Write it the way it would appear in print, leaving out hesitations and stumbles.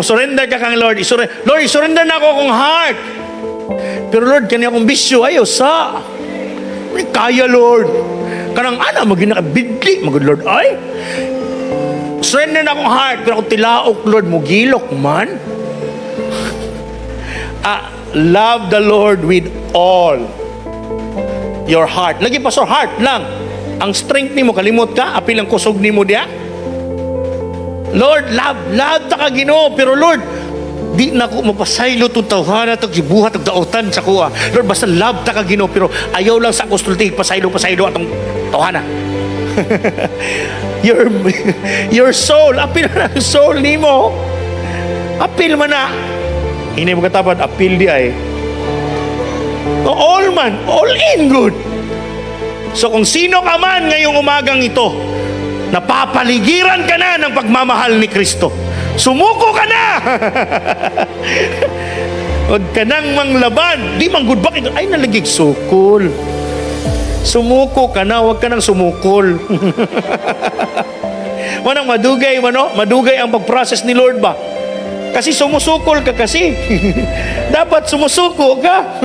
Surrender ka kang Lord. Lord, surrender na ako akong heart. Pero Lord, kanya akong bisyo, ayaw sa. May kaya, Lord. Kanang maginakabidli, magod Lord. Ay, surrender na akong heart. Pero akong tilaok, Lord, mugilok man. Love the Lord with all your heart. Lagi pa so heart lang. Ang strength ni mo, kalimot ka, apil ang kusog ni mo diya. Lord, love ta ka Ginoo, pero Lord, di na ko mapasaylo itong tawhana itong gibuhat at dautan sa kuha. Lord, basta love ta ka Ginoo, pero ayaw lang sa kustulti, pasaylo atong tawhana. your soul, apil na ang soul ni mo. Apil man na. Hindi mo katapat, apil di ay. All man, all in good. So kung sino ka man ngayong umagang ito, napapaligiran ka na ng pagmamahal ni Kristo. Sumuko ka na! Huwag ka nang manglaban. Di man good back. Ay, nalagig sukol. Sumuko ka na, huwag ka nang sumukol. Manang madugay ang pag-process ni Lord ba? Kasi sumusukol ka kasi. Dapat sumusuko ka.